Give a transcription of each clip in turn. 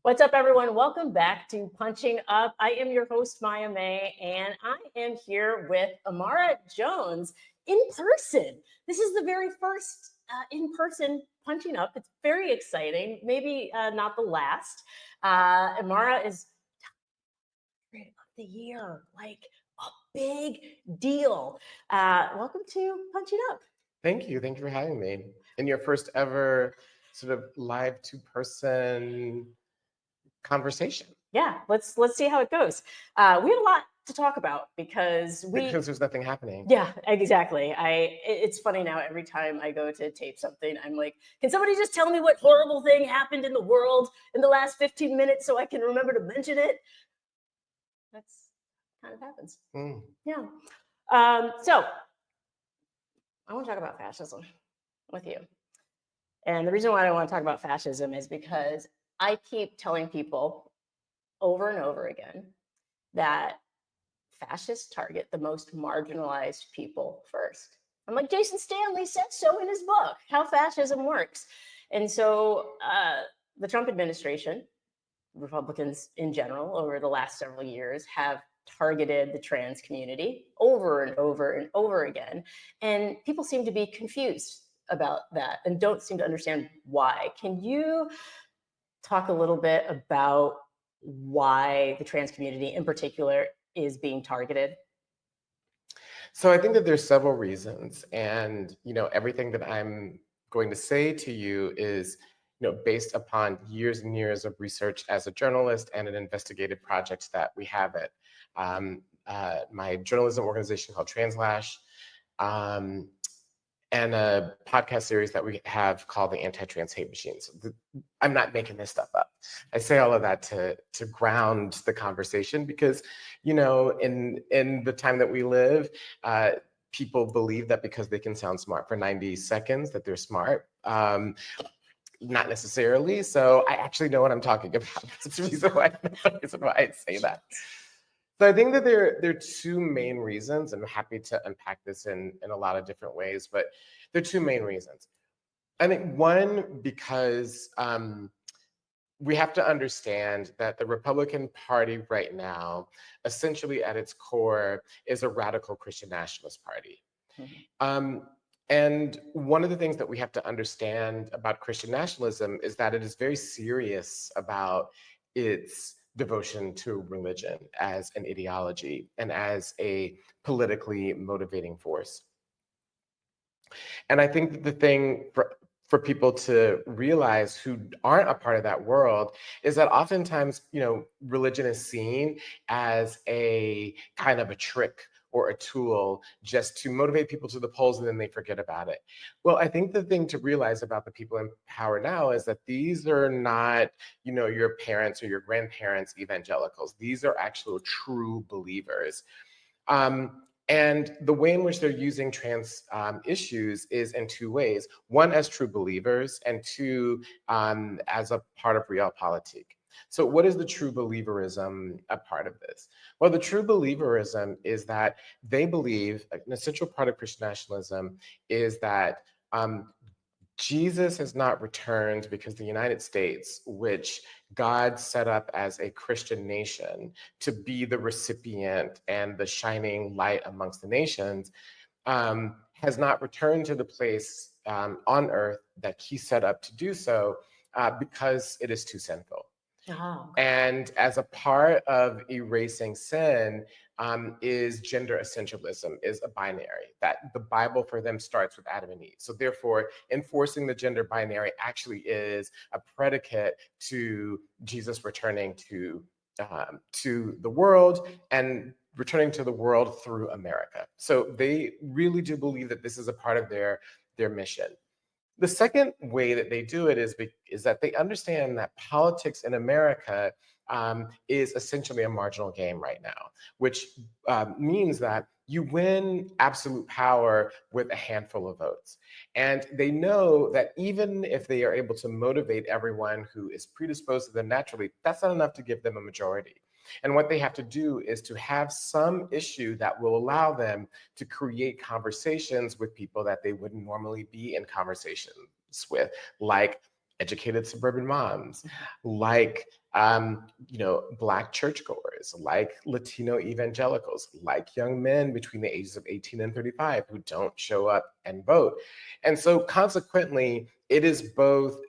What's up, everyone? Welcome back to Punching Up. I am your host, Maya May, and I am here with Imara Jones in person. This is the very first in-person Punching Up. It's very exciting, maybe not the last. Imara is of the year, like a big deal. Welcome to Punching Up. Thank you. Thank you for having me. In your first ever sort of live two-person conversation. Yeah, let's see how it goes. We have a lot to talk about because there's nothing happening. Yeah, exactly. It's funny now, every time I go to tape something, I'm like, can somebody just tell me what horrible thing happened in the world in the last 15 minutes so I can remember to mention it? That's kind of happens. Yeah. So I want to talk about fascism with you. And the reason why I want to talk about fascism is because I keep telling people over and over again that fascists target the most marginalized people first. I'm like, Jason Stanley said so in his book, How Fascism Works. And so the Trump administration, Republicans in general, over the last several years have targeted the trans community over and over and over again. And people seem to be confused about that and don't seem to understand why. Can you talk a little bit about why the trans community in particular is being targeted? So I think that there's several reasons, and everything that I'm going to say to you is based upon years and years of research as a journalist and an investigative project that we have at my journalism organization called Translash, and a podcast series that we have called the Anti-Trans Hate Machine. So I'm not making this stuff up. I say all of that to ground the conversation because, in the time that we live, people believe that because they can sound smart for 90 seconds that they're smart. Not necessarily. So I actually know what I'm talking about. That's the reason why I say that. So I think that there are two main reasons, and I'm happy to unpack this in a lot of different ways, but there are two main reasons. I think one, because we have to understand that the Republican Party right now, essentially at its core, is a radical Christian nationalist party. Mm-hmm. And one of the things that we have to understand about Christian nationalism is that it is very serious about its devotion to religion as an ideology and as a politically motivating force. And I think that the thing for people to realize who aren't a part of that world is that oftentimes, religion is seen as a kind of a trick or a tool just to motivate people to the polls, and then they forget about it. Well, I think the thing to realize about the people in power now is that these are not, your parents or your grandparents' evangelicals. These are actual true believers. And the way in which they're using trans issues is in two ways. One, as true believers, and two, as a part of realpolitik. So what is the true believerism a part of this? Well, the true believerism is that they believe, an essential part of Christian nationalism is that Jesus has not returned because the United States, which God set up as a Christian nation to be the recipient and the shining light amongst the nations, has not returned to the place on earth that he set up to do so because it is too sinful. Oh, okay. And as a part of erasing sin is gender essentialism, is a binary, that the Bible for them starts with Adam and Eve. So therefore, enforcing the gender binary actually is a predicate to Jesus returning to the world and returning to the world through America. So they really do believe that this is a part of their mission. The second way that they do it is that they understand that politics in America is essentially a marginal game right now, which means that you win absolute power with a handful of votes. And they know that even if they are able to motivate everyone who is predisposed to them naturally, that's not enough to give them a majority. And what they have to do is to have some issue that will allow them to create conversations with people that they wouldn't normally be in conversations with, like educated suburban moms, like Black churchgoers, like Latino evangelicals, like young men between the ages of 18 and 35 who don't show up and vote. And so consequently, it is both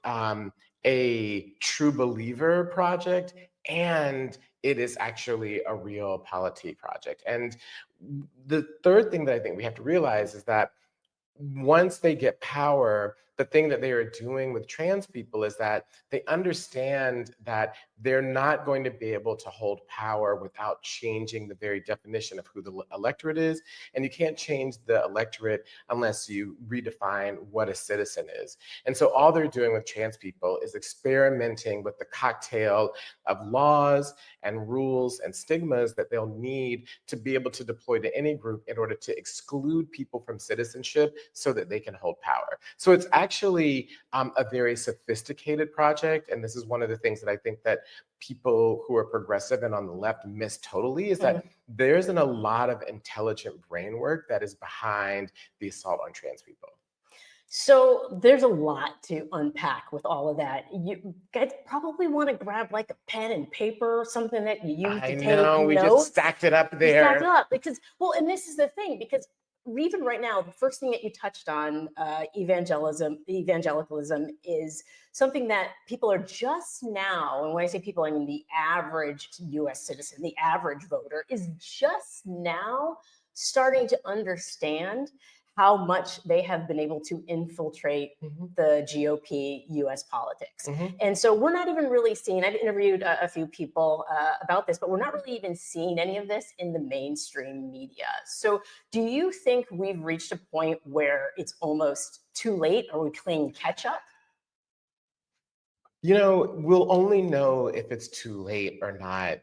a true believer project and it is actually a real polity project. And the third thing that I think we have to realize is that once they get power, the thing that they are doing with trans people is that they understand that they're not going to be able to hold power without changing the very definition of who the electorate is. And you can't change the electorate unless you redefine what a citizen is. And so all they're doing with trans people is experimenting with the cocktail of laws and rules and stigmas that they'll need to be able to deploy to any group in order to exclude people from citizenship so that they can hold power. So it's actually a very sophisticated project. And this is one of the things that I think that people who are progressive and on the left miss totally, is that there isn't a lot of intelligent brain work that is behind the assault on trans people. So there's a lot to unpack with all of that. You guys probably want to grab like a pen and paper or something that you use to take notes. We just stacked it up there. Stacked it up because, well, and this is the thing, because even right now, the first thing that you touched on, evangelicalism, is something that people are just now, and when I say people, I mean the average US citizen, the average voter, is just now starting to understand how much they have been able to infiltrate the GOP US politics. And so we're not even really seeing, I've interviewed a few people about this, but we're not really even seeing any of this in the mainstream media. So do you think we've reached a point where it's almost too late? Are we playing catch up? We'll only know if it's too late or not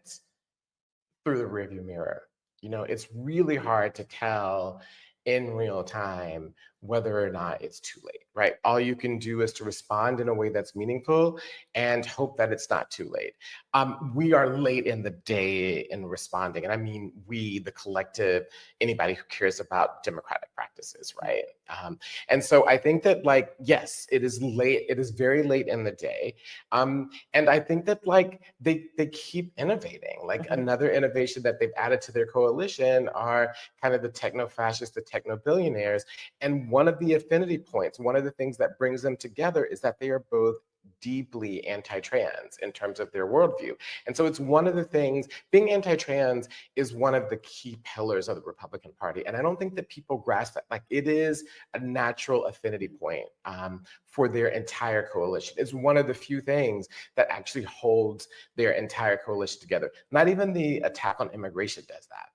through the rearview mirror. It's really hard to tell in real time whether or not it's too late, right? All you can do is to respond in a way that's meaningful and hope that it's not too late. We are late in the day in responding. And I mean, we, the collective, anybody who cares about democratic practices, right? And so I think that, yes, it is late. It is very late in the day. And I think that they keep innovating. Another innovation that they've added to their coalition are kind of the techno-fascists, the techno-billionaires. And one of the affinity points, one of the things that brings them together is that they are both deeply anti-trans in terms of their worldview. And so it's one of the things, being anti-trans is one of the key pillars of the Republican Party. And I don't think that people grasp that. It is a natural affinity point for their entire coalition. It's one of the few things that actually holds their entire coalition together. Not even the attack on immigration does that.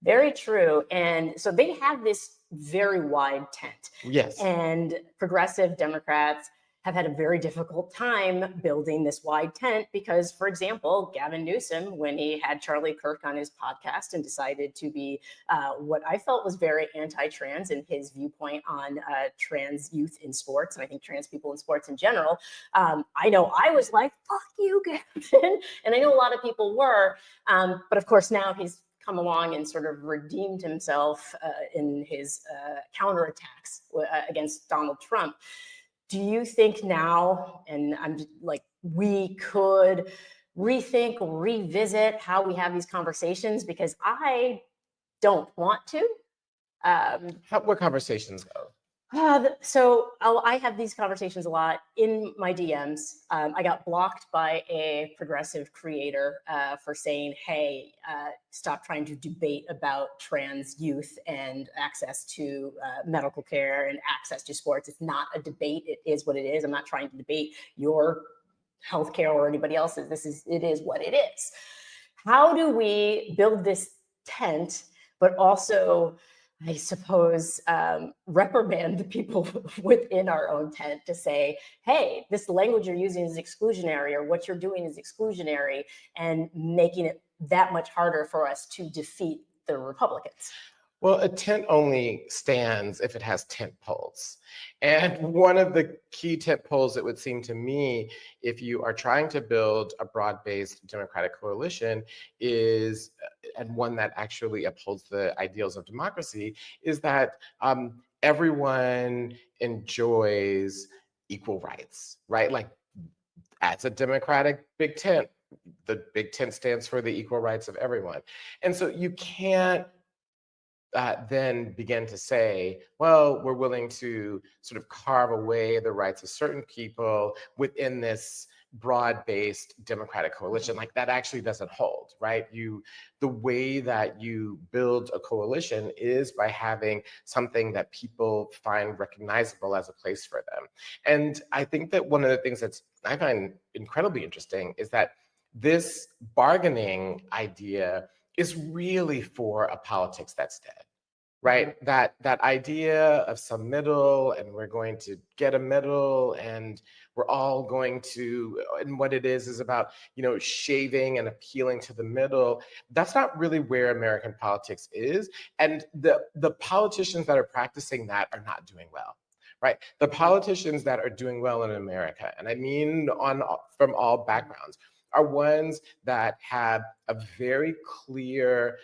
Very true. And so they have this very wide tent. Yes. And progressive Democrats have had a very difficult time building this wide tent because, for example, Gavin Newsom, when he had Charlie Kirk on his podcast and decided to be what I felt was very anti-trans in his viewpoint on trans youth in sports, and I think trans people in sports in general, I know I was like, fuck you, Gavin. And I know a lot of people were. But of course, now he's come along and sort of redeemed himself in his counterattacks against Donald Trump. Do you think now, and I'm just we could rethink, revisit how we have these conversations? Because I don't want to. What conversations go? So I have these conversations a lot in my DMs. I got blocked by a progressive creator for saying, hey, stop trying to debate about trans youth and access to medical care and access to sports. It's not a debate. It is what it is. I'm not trying to debate your healthcare or anybody else's. It is what it is. How do we build this tent, but also, I suppose, reprimand the people within our own tent to say, hey, this language you're using is exclusionary, or what you're doing is exclusionary, and making it that much harder for us to defeat the Republicans? Well, a tent only stands if it has tent poles. And one of the key tent poles, it would seem to me, if you are trying to build a broad-based Democratic coalition, is, and one that actually upholds the ideals of democracy, is that everyone enjoys equal rights, right? as a democratic big tent. The big tent stands for the equal rights of everyone. And so you can't then begin to say, well, we're willing to sort of carve away the rights of certain people within this broad-based democratic coalition. Like, that actually doesn't hold, right? The way that you build a coalition is by having something that people find recognizable as a place for them. And I think that one of the things I find incredibly interesting is that this bargaining idea is really for a politics that's dead, right? That idea of some middle, and we're going to get a middle, and we're all going to, and what it is about, shaving and appealing to the middle. That's not really where American politics is, and the politicians that are practicing that are not doing well. Right, the politicians that are doing well in America, and I mean from all backgrounds, are ones that have a very clear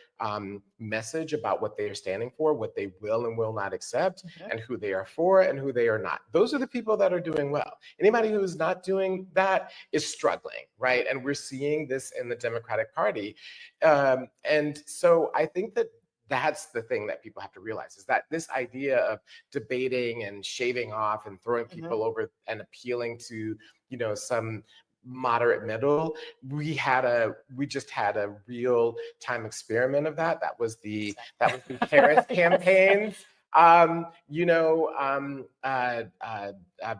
message about what they are standing for, what they will and will not accept, and who they are for and who they are not. Those are the people that are doing well. Anybody who is not doing that is struggling, right? And we're seeing this in the Democratic Party. And so I think that that's the thing that people have to realize, is that this idea of debating and shaving off and throwing people over and appealing to, some moderate middle, we just had a real time experiment of that. That was the Harris campaigns,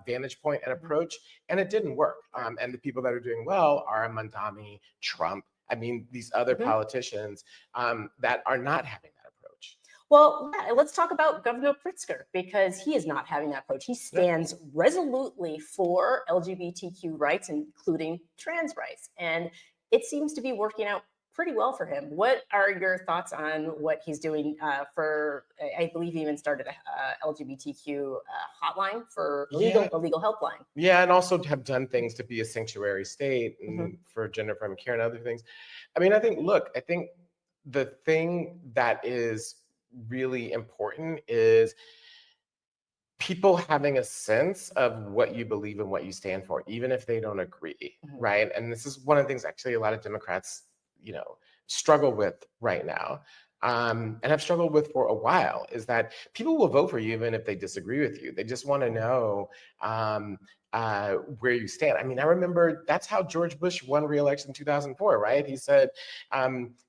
vantage point and approach, and it didn't work. And the people that are doing well are Mamdani, Trump. I mean, these other politicians that are not having that approach. Well, let's talk about Governor Pritzker, because he is not having that approach. He stands resolutely for LGBTQ rights, including trans rights. And it seems to be working out pretty well for him. What are your thoughts on what he's doing I believe he even started a LGBTQ hotline for a legal helpline. Yeah, and also have done things to be a sanctuary state and for gender affirming care and other things. I mean, I think the thing that is really important is people having a sense of what you believe and what you stand for, even if they don't agree, right? And this is one of the things actually a lot of Democrats, struggle with right now, and have struggled with for a while, is that people will vote for you even if they disagree with you. They just want to know where you stand. I mean, I remember that's how George Bush won re-election in 2004, right? He said,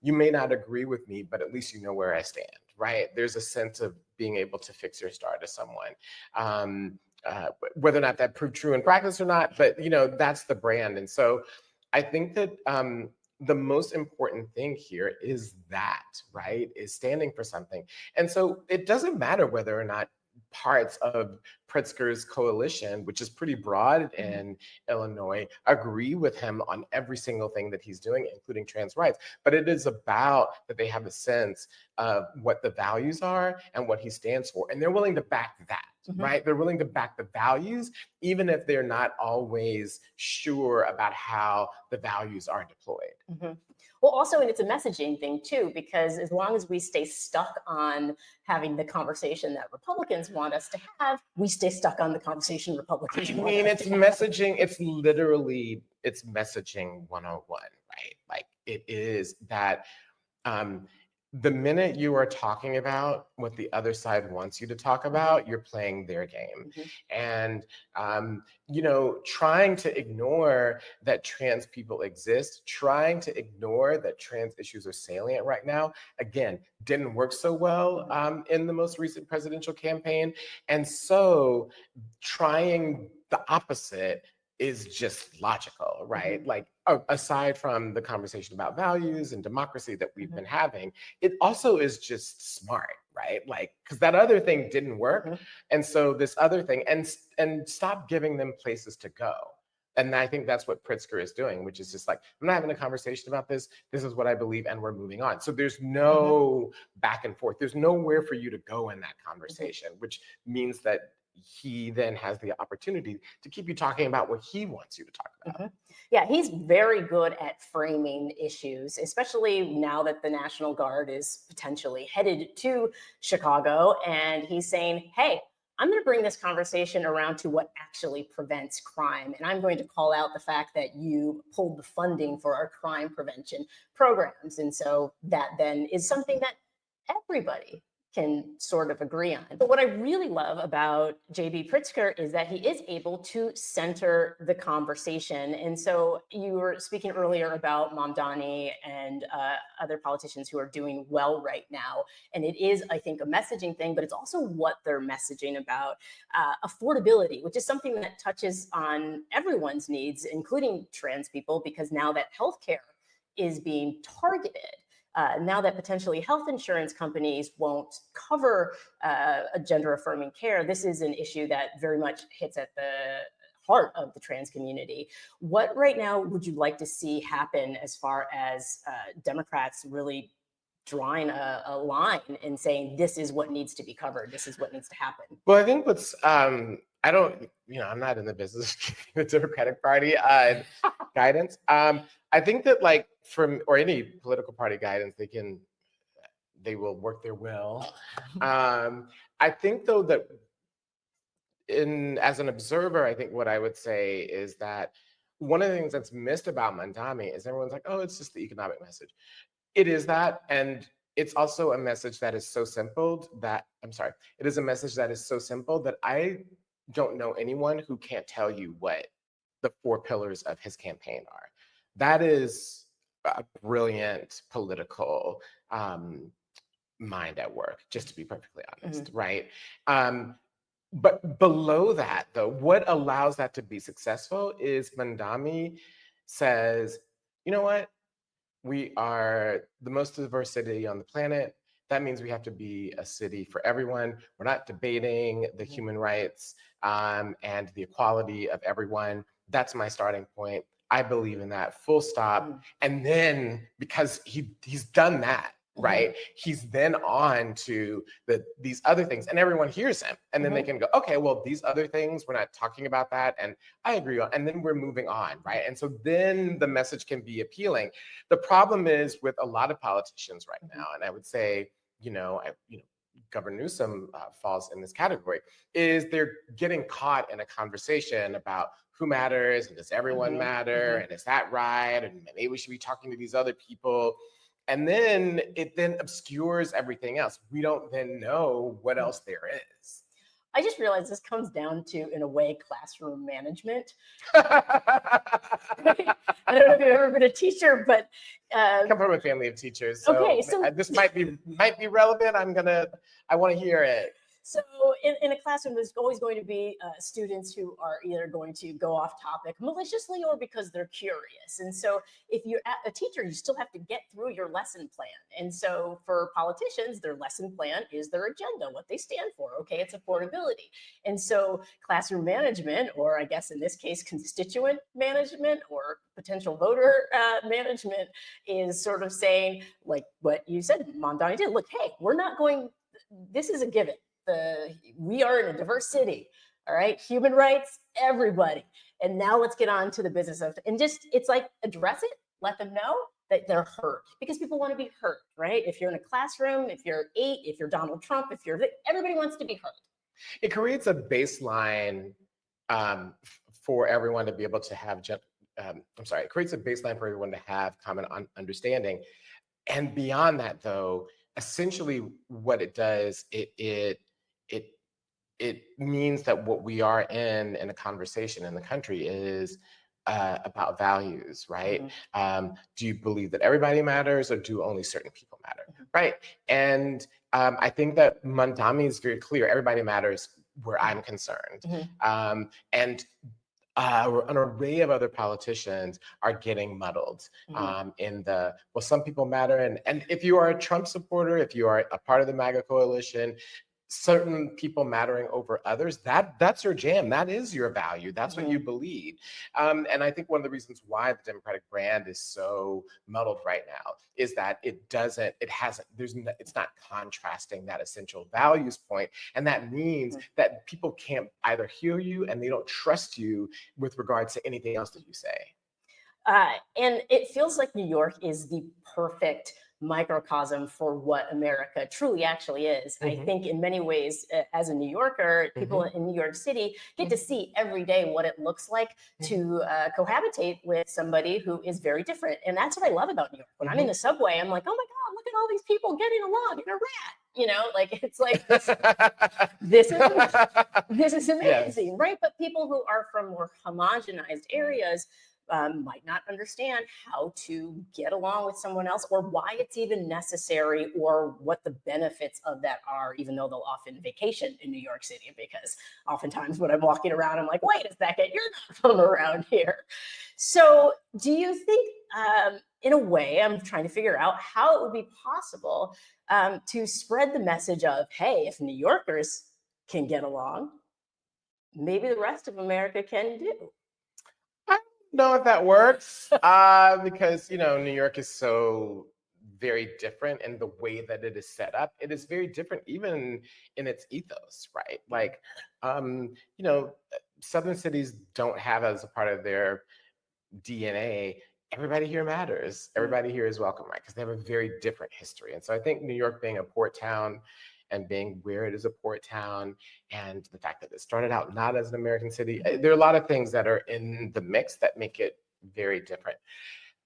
you may not agree with me, but at least you know where I stand, right? There's a sense of being able to fix your star to someone. Whether or not that proved true in practice or not, but that's the brand. And so I think that the most important thing here is that, right, is standing for something. And so it doesn't matter whether or not parts of Pritzker's coalition, which is pretty broad in Illinois, agree with him on every single thing that he's doing, including trans rights. But it is about that they have a sense of what the values are and what he stands for. And they're willing to back that, right? They're willing to back the values, even if they're not always sure about how the values are deployed. Well, also, and it's a messaging thing too, because as long as we stay stuck on having the conversation that Republicans want us to have, we stay stuck on the conversation Republicans want us to have. It's messaging, it's messaging 101, right? Like, it is that the minute you are talking about what the other side wants you to talk about, you're playing their game. And, trying to ignore that trans people exist, trying to ignore that trans issues are salient right now, again, didn't work so well in the most recent presidential campaign. And so trying the opposite is just logical, right? Like, aside from the conversation about values and democracy that we've been having, it also is just smart, right? Like, because that other thing didn't work. And so this other thing, and stop giving them places to go. And I think that's what Pritzker is doing, which is just like, I'm not having a conversation about this. This is what I believe, and we're moving on. So there's no back and forth. There's nowhere for you to go in that conversation, which means that he then has the opportunity to keep you talking about what he wants you to talk about. Yeah, he's very good at framing issues, especially now that the National Guard is potentially headed to Chicago. And he's saying, hey, I'm going to bring this conversation around to what actually prevents crime. And I'm going to call out the fact that you pulled the funding for our crime prevention programs. And so that then is something that everybody can sort of agree on. But what I really love about JB Pritzker is that he is able to center the conversation. And so you were speaking earlier about Mamdani and other politicians who are doing well right now. And it is, I think, a messaging thing, but it's also what they're messaging about. Affordability, which is something that touches on everyone's needs, including trans people, because now that healthcare is being targeted, now that potentially health insurance companies won't cover a gender affirming care, this is an issue that very much hits at the heart of the trans community. What right now would you like to see happen as far as Democrats really drawing a line and saying, this is what needs to be covered, this is what needs to happen? Well, I think what's, I don't, I'm not in the business of giving the Democratic Party guidance. I think that like or any political party guidance, they will work their will. I think though that as an observer, I think what I would say is that one of the things that's missed about Mamdani is everyone's like, oh, it's just the economic message. It is that, and it's also a message that is so simple that, it is a message that is so simple that I don't know anyone who can't tell you what the 4 pillars of his campaign are. That is a brilliant political mind at work, just to be perfectly honest, right? But below that, though, what allows that to be successful is Mamdani says, you know what? We are the most diverse city on the planet. That means we have to be a city for everyone. We're not debating the human rights and the equality of everyone. That's my starting point. I believe in that, full stop. And then because he's done that, right? He's then on to these other things, and everyone hears him, and then they can go, okay, well, these other things, we're not talking about that, and I agree on, and then we're moving on, right? And so then the message can be appealing. The problem is with a lot of politicians right now, and I would say, Governor Newsom falls in this category, is they're getting caught in a conversation about who matters and does everyone matter and is that right, and maybe we should be talking to these other people. And then it then obscures everything else. We don't then know what else there is. I just realized this comes down to, in a way, classroom management. I don't know if you've ever been a teacher, but I come from a family of teachers, so this might be relevant. I want to hear it. So in a classroom, there's always going to be students who are either going to go off topic maliciously or because they're curious. And so if you're a teacher, you still have to get through your lesson plan. And so for politicians, their lesson plan is their agenda, what they stand for. Okay, it's affordability. And so classroom management, or I guess in this case, constituent management or potential voter management, is sort of saying, like what you said, Mamdani did, look, hey, we're not going, this is a given. We are in a diverse city, all right? Human rights, everybody. And now let's get on to the business of, and just, it's like, address it, let them know that they're heard, because people want to be heard, right? If you're in a classroom, if you're 8, if you're Donald Trump, everybody wants to be heard. It creates a baseline for everyone to be able to have, it creates a baseline for everyone to have common understanding. And beyond that, though, essentially what it does, it means that what we are in a conversation in the country is about values, right? Do you believe that everybody matters, or do only certain people matter, right? And I think that Mamdani is very clear. Everybody matters where I'm concerned. And an array of other politicians are getting muddled in well, some people matter. And if you are a Trump supporter, if you are a part of the MAGA coalition, certain people mattering over others, that's your jam. That is your value. That's what you believe. And I think one of the reasons why the Democratic brand is so muddled right now is that it's not contrasting that essential values point. And that means that people can't either hear you and they don't trust you with regards to anything else that you say. And it feels like New York is the perfect microcosm for what America truly actually is. I think in many ways, as a New Yorker, people in New York City get to see every day what it looks like to cohabitate with somebody who is very different. And that's what I love about New York. When I'm in the subway, I'm like, oh my God, look at all these people getting along in a rat. You know, like it's like this is amazing, yes. Right? But people who are from more homogenized areas might not understand how to get along with someone else or why it's even necessary or what the benefits of that are, even though they'll often vacation in New York City, because oftentimes when I'm walking around, I'm like, wait a second, you're not from around here. So do you think, in a way, I'm trying to figure out how it would be possible to spread the message of, hey, if New Yorkers can get along, maybe the rest of America can do. I don't know if that works because, you know, New York is so very different in the way that it is set up. It is very different even in its ethos, right? Like, you know, Southern cities don't have as a part of their DNA, everybody here matters. Everybody here is welcome, right? Because they have a very different history. And so I think New York being a port town and being where it is a port town and the fact that it started out not as an American city, there are a lot of things that are in the mix that make it very different.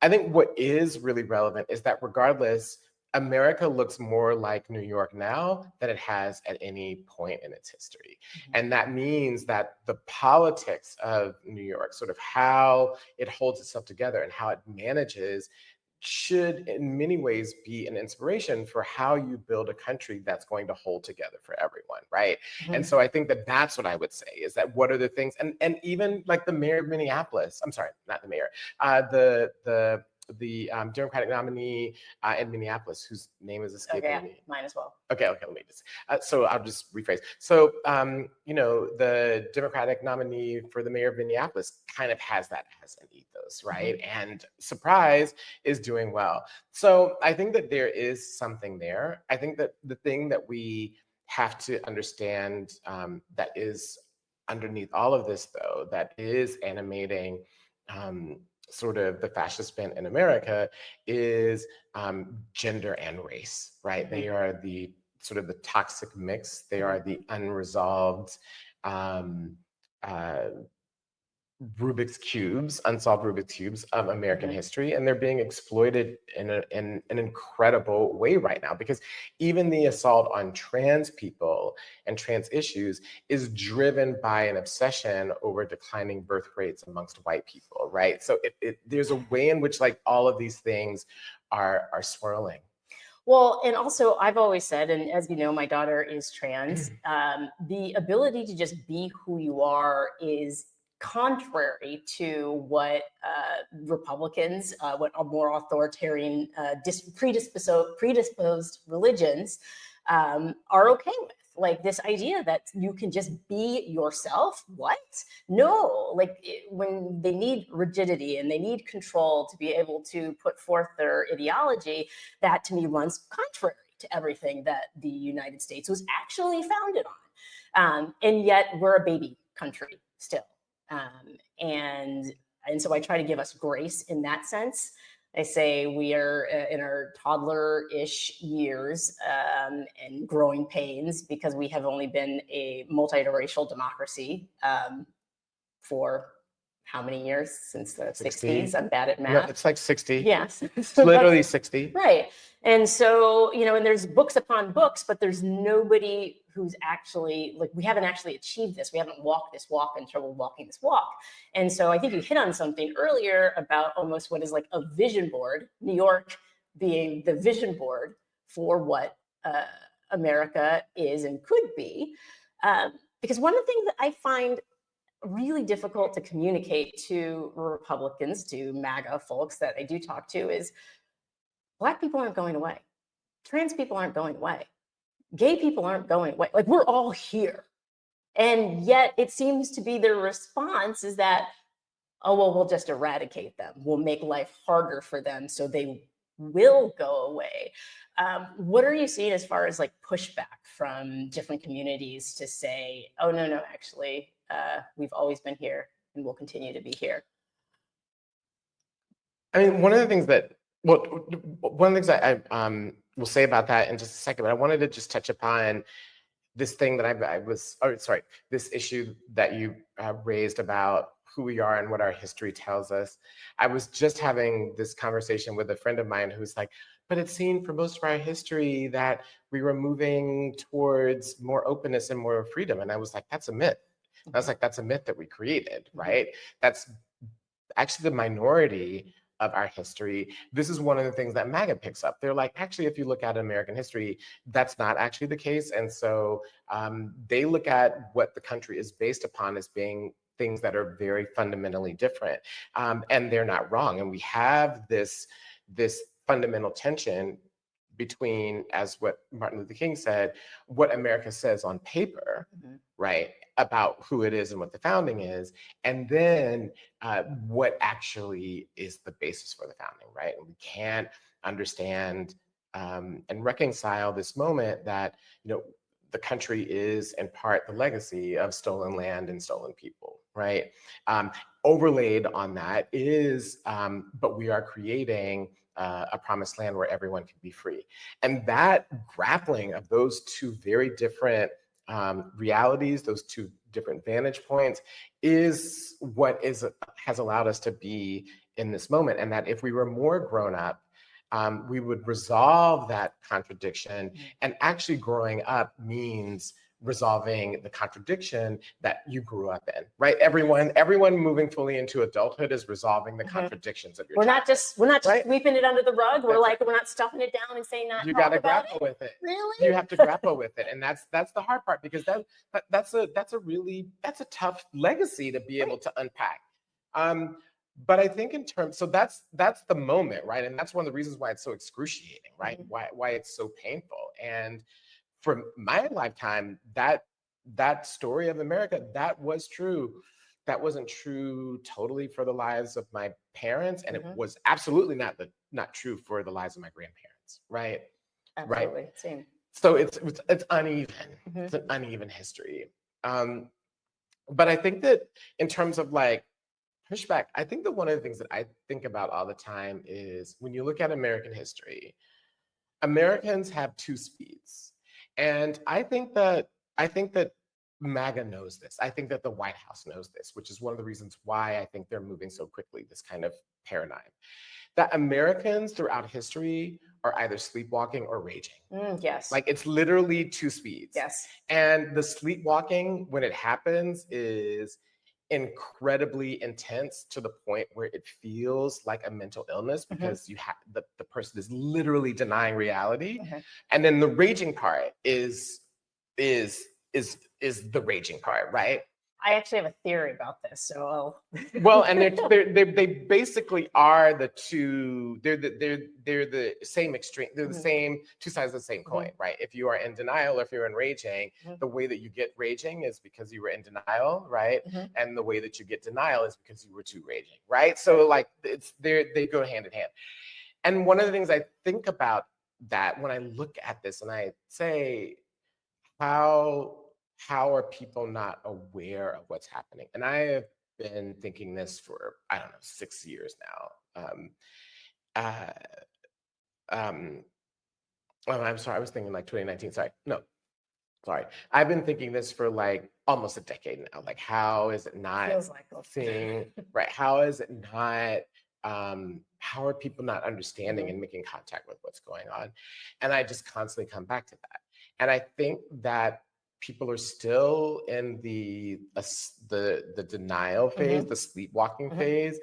I think what is really relevant is that regardless, America looks more like New York now than it has at any point in its history. And that means that the politics of New York, sort of how it holds itself together and how it manages, should in many ways be an inspiration for how you build a country that's going to hold together for everyone, right? And so I think that that's what I would say, is that what are the things, and even like the mayor of Minneapolis, I'm sorry, not the mayor, the Democratic nominee in Minneapolis, whose name is escaping me. Mine as well. Okay, let me just, so I'll just rephrase. So, you know, the Democratic nominee for the mayor of Minneapolis kind of has that as an ethos, right? And surprise, is doing well. So I think that there is something there. I think that the thing that we have to understand that is underneath all of this, though, that is animating sort of the fascist bent in America is gender and race, right? They are the sort of the toxic mix. They are the unresolved Rubik's cubes, unsolved Rubik's cubes of American history, and they're being exploited in an incredible way right now, because even the assault on trans people and trans issues is driven by an obsession over declining birth rates amongst white people, right? So there's a way in which like all of these things are swirling. Well, and also I've always said, and as you know, my daughter is trans, the ability to just be who you are is contrary to what Republicans, what more authoritarian, predisposed religions are okay with. Like this idea that you can just be yourself. What? No, like when they need rigidity and they need control to be able to put forth their ideology, that to me runs contrary to everything that the United States was actually founded on. And yet we're a baby country still. And so I try to give us grace in that sense. I say we are in our toddler-ish years and growing pains because we have only been a multiracial democracy for how many years? Since the 60s? I'm bad at math. No, it's like 60. Yes. It's literally 60. Right. And so, you know, and there's books upon books, but there's nobody who's actually, like, we haven't actually achieved this. We haven't walked this walk until we're walking this walk. And so I think you hit on something earlier about almost what is like a vision board, New York being the vision board for what America is and could be. Because one of the things that I find really difficult to communicate to Republicans, to MAGA folks that I do talk to, is Black people aren't going away. Trans people aren't going away. Gay people aren't going away. Like, we're all here. And yet it seems to be their response is that, oh, well, we'll just eradicate them. We'll make life harder for them so they will go away. What are you seeing as far as like pushback from different communities to say, oh, no, actually, we've always been here and we'll continue to be here? I mean, one of the things that Well, one of the things I will say about that in just a second, but I wanted to just touch upon this thing that this issue that you raised about who we are and what our history tells us. I was just having this conversation with a friend of mine who's like, but it seemed for most of our history that we were moving towards more openness and more freedom. And I was like, that's a myth. I was like, that's a myth that we created, right? That's actually the minority of our history. This is one of the things that MAGA picks up. They're like, actually, if you look at American history, that's not actually the case. And so they look at what the country is based upon as being things that are very fundamentally different. And they're not wrong. And we have this fundamental tension between, as what Martin Luther King said, what America says on paper, right, about who it is and what the founding is, and then what actually is the basis for the founding, right? And we can't understand and reconcile this moment that, you know, the country is in part the legacy of stolen land and stolen people, right? Overlaid on that is, but we are creating a promised land where everyone can be free. And that grappling of those two very different realities, those two different vantage points, is what has allowed us to be in this moment. And that if we were more grown up, we would resolve that contradiction. And actually growing up means resolving the contradiction that you grew up in, right? Everyone moving fully into adulthood is resolving the contradictions of your childhood. We're not just right? sweeping it under the rug. We're not stuffing it down and saying not. You got to grapple with it. Really? You have to grapple with it, and that's the hard part, because that's a tough legacy to be able to unpack. But I think in terms, so that's the moment, right? And that's one of the reasons why it's so excruciating, right? Why it's so painful. And for my lifetime, that story of America, that was true. That wasn't true totally for the lives of my parents, and it was absolutely not true for the lives of my grandparents, right? Absolutely. Right. Same. So it's uneven. It's an uneven history. But I think that in terms of like pushback, I think that one of the things that I think about all the time is when you look at American history, Americans have two speeds. And I think that MAGA knows this. I think that the White House knows this, which is one of the reasons why I think they're moving so quickly, this kind of paradigm. That Americans throughout history are either sleepwalking or raging. Yes. Like it's literally two speeds. Yes. And the sleepwalking, when it happens, is incredibly intense to the point where it feels like a mental illness, because you have the person is literally denying reality. And then the raging part is the raging part, right? I actually have a theory about this, so Well, and they basically are the two. They're the same extreme. They're the same two sides of the same coin, right? If you are in denial or if you're in raging, the way that you get raging is because you were in denial, right? And the way that you get denial is because you were too raging, right? So like they go hand in hand. And one of the things I think about that when I look at this and I say, how are people not aware of what's happening? And I have been thinking this for, I don't know, 6 years now. Oh, I'm sorry, I was thinking like 2019. Sorry. I've been thinking this for like almost a decade now. Like, how is it not seeing, right? How is it not, how are people not understanding and making contact with what's going on? And I just constantly come back to that. And I think that people are still in the denial phase, the sleepwalking phase.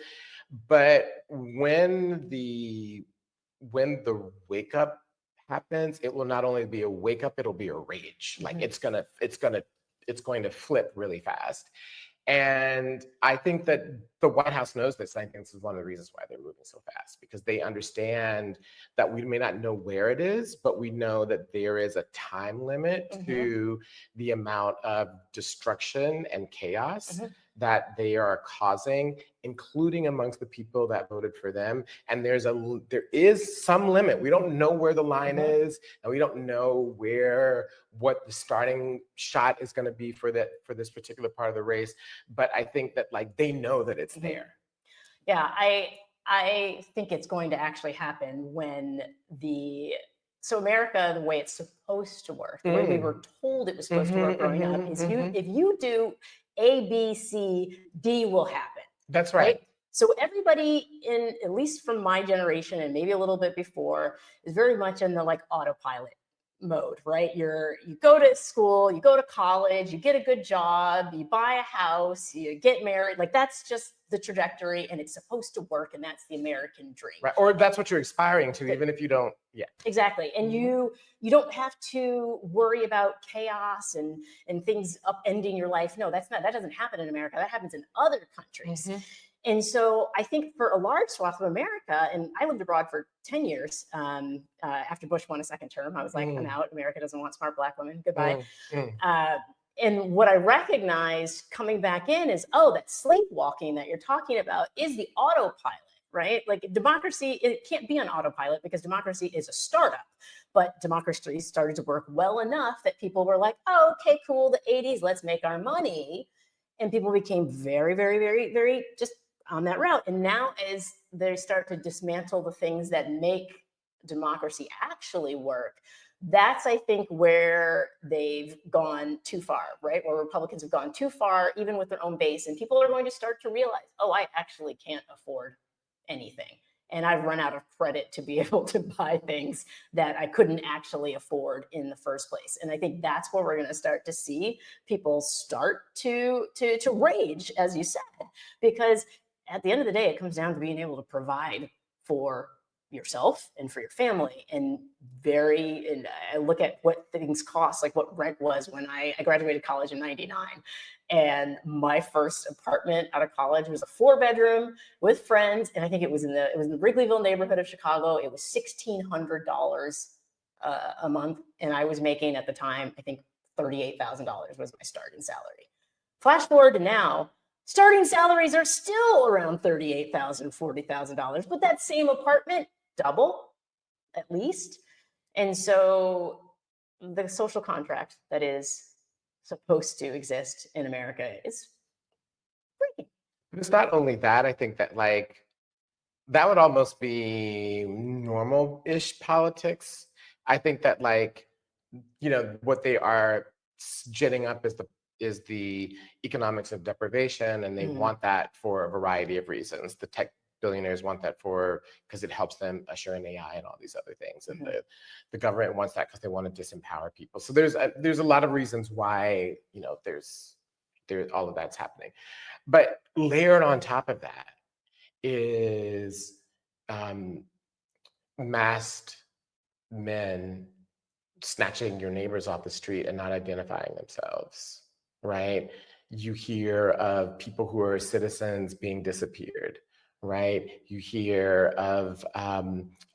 But when the wake up happens, it will not only be a wake up, it'll be a rage. Like it's going to flip really fast. And I think that the White House knows this. And I think this is one of the reasons why they're moving so fast, because they understand that we may not know where it is, but we know that there is a time limit to the amount of destruction and chaos that they are causing, including amongst the people that voted for them. And there is some limit. We don't know where the line is, and we don't know what the starting shot is going to be for this particular part of the race. But I think that like they know that it's there. Yeah, I think it's going to actually happen when so America, the way it's supposed to work, the way we were told it was supposed to work growing up, is if you do A, B, C, D will happen. That's right. So everybody in, at least from my generation and maybe a little bit before, is very much in the like autopilot mode, right? You go to school, you go to college, you get a good job, you buy a house, you get married. Like that's just the trajectory, and it's supposed to work, and that's the American dream. Right. Or that's what you're aspiring to, even if you don't. Yeah. Exactly. And you don't have to worry about chaos and things upending your life. No, that doesn't happen in America. That happens in other countries. And so I think for a large swath of America, and I lived abroad for 10 years after Bush won a second term, I was like, I'm out. America doesn't want smart Black women. Goodbye. And what I recognized coming back in is, that sleepwalking that you're talking about is the autopilot, right? Like democracy, it can't be on autopilot because democracy is a startup. But democracy started to work well enough that people were like, oh, okay, cool, the 80s, let's make our money. And people became very, very, very, very just on that route. And now as they start to dismantle the things that make democracy actually work, that's, I think, where they've gone too far, right? Where Republicans have gone too far, even with their own base. And people are going to start to realize, I actually can't afford anything. And I've run out of credit to be able to buy things that I couldn't actually afford in the first place. And I think that's where we're going to start to see people start to rage, as you said, because at the end of the day, it comes down to being able to provide for yourself and for your family. And I look at what things cost, like what rent was when I graduated college in 99. And my first apartment out of college was a 4-bedroom with friends. And I think it was in the Wrigleyville neighborhood of Chicago. It was $1,600 a month. And I was making at the time, I think $38,000 was my starting salary. Flash forward to now, starting salaries are still around $38,000, $40,000, but that same apartment, double at least. And so the social contract that is supposed to exist in America is breaking. It's not only that, I think that that would almost be normal-ish politics. I think that what they are ginning up is the economics of deprivation, and they want that for a variety of reasons. The tech billionaires want that because it helps them usher in AI and all these other things, and the government wants that because they want to disempower people. So there's a lot of reasons why there's all of that's happening, but layered on top of that is masked men snatching your neighbors off the street and not identifying themselves, right? You hear of people who are citizens being disappeared, right? You hear of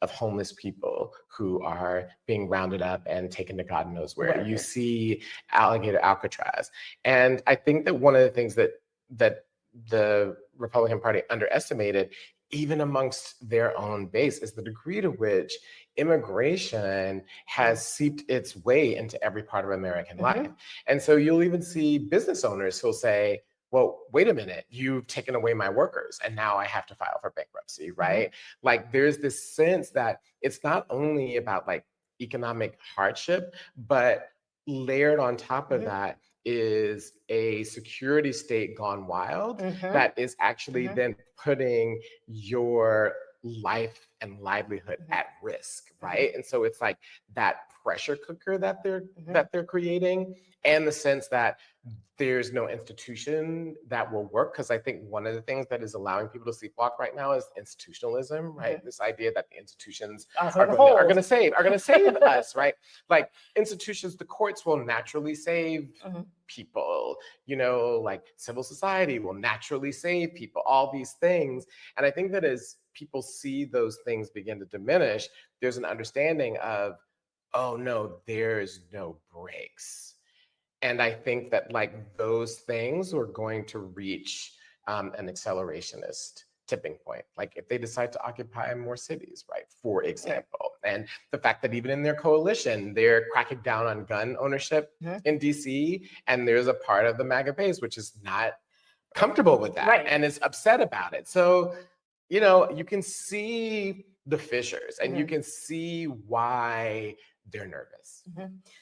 homeless people who are being rounded up and taken to God knows where. Right. You see alligator Alcatraz. And I think that one of the things that the Republican Party underestimated, even amongst their own base, is the degree to which immigration has seeped its way into every part of American life. And so you'll even see business owners who'll say, well, wait a minute, you've taken away my workers and now I have to file for bankruptcy, right? Like there's this sense that it's not only about economic hardship, but layered on top of that is a security state gone wild that is actually then putting your life and livelihood at risk, right? And so it's like that pressure cooker that they're creating, and the sense that there's no institution that will work. Because I think one of the things that is allowing people to sleepwalk right now is institutionalism, right? This idea that the institutions are going to save us, right? Like institutions, the courts will naturally save people, like civil society will naturally save people, all these things. And I think that as people see those things begin to diminish, there's an understanding of, oh no, there's no brakes. And I think that those things are going to reach an accelerationist tipping point. Like if they decide to occupy more cities, right, for example. And the fact that even in their coalition, they're cracking down on gun ownership in DC, and there's a part of the MAGA base which is not comfortable with that and is upset about it. So, you know, you can see the fissures and you Mhm. can see why they're nervous.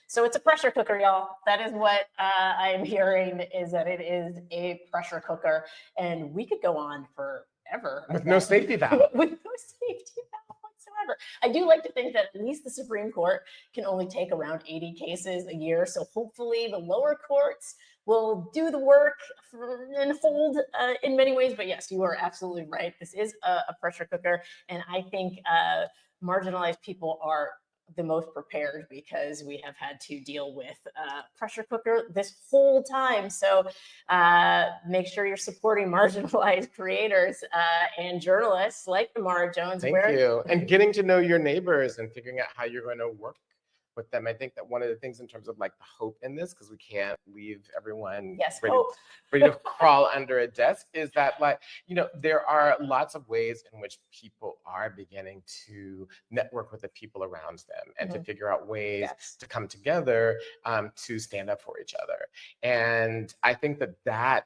So it's a pressure cooker, y'all. That is what I'm hearing, is that it is a pressure cooker. And we could go on forever. With no safety valve. With no safety valve whatsoever. I do like to think that at least the Supreme Court can only take around 80 cases a year. So hopefully the lower courts will do the work and hold in many ways. But yes, you are absolutely right. This is a pressure cooker. And I think marginalized people are the most prepared, because we have had to deal with pressure cooker this whole time. So make sure you're supporting marginalized creators and journalists like Imara Jones. Thank you. And getting to know your neighbors and figuring out how you're going to work with them. I think that one of the things in terms of like the hope in this, because we can't leave everyone ready to crawl under a desk, is that, like, you know, there are lots of ways in which people are beginning to network with the people around them and to figure out ways to come together to stand up for each other. And I think that that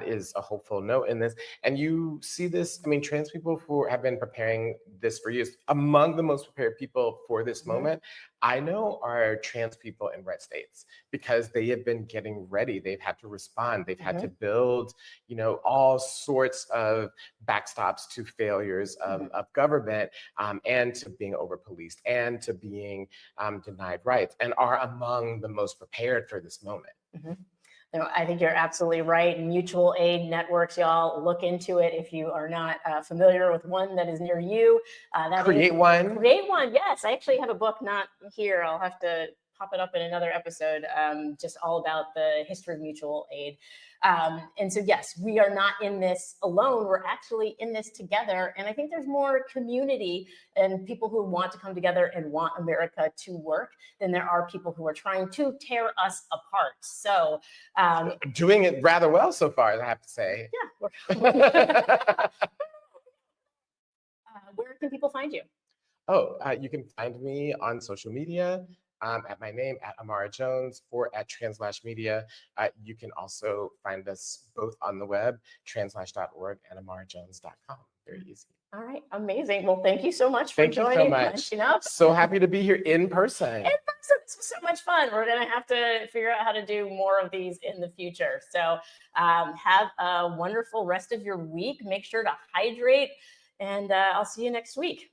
is a hopeful note in this. And you see this, I mean, trans people who have been preparing this for years. Among the most prepared people for this moment, I know, are trans people in red states, because they have been getting ready. They've had to respond. They've had to build, you know, all sorts of backstops to failures of government, and to being over-policed and to being denied rights, and are among the most prepared for this moment. No, I think you're absolutely right. Mutual aid networks, y'all, look into it if you are not familiar with one that is near you. Create one. Create one, yes. I actually have a book, not here. I'll have to pop it up in another episode, just all about the history of mutual aid. And so, yes, we are not in this alone. We're actually in this together. And I think there's more community and people who want to come together and want America to work than there are people who are trying to tear us apart. So doing it rather well so far, I have to say. Yeah. Where can people find you? Oh, you can find me on social media at my name, at Imara Jones, or at Translash Media. You can also find us both on the web, translash.org and imarajones.com. Very easy. All right, amazing. Well, thank you so much for joining. Thank you so much. So happy to be here in person. This was so much fun. We're going to have to figure out how to do more of these in the future. So have a wonderful rest of your week. Make sure to hydrate, and I'll see you next week.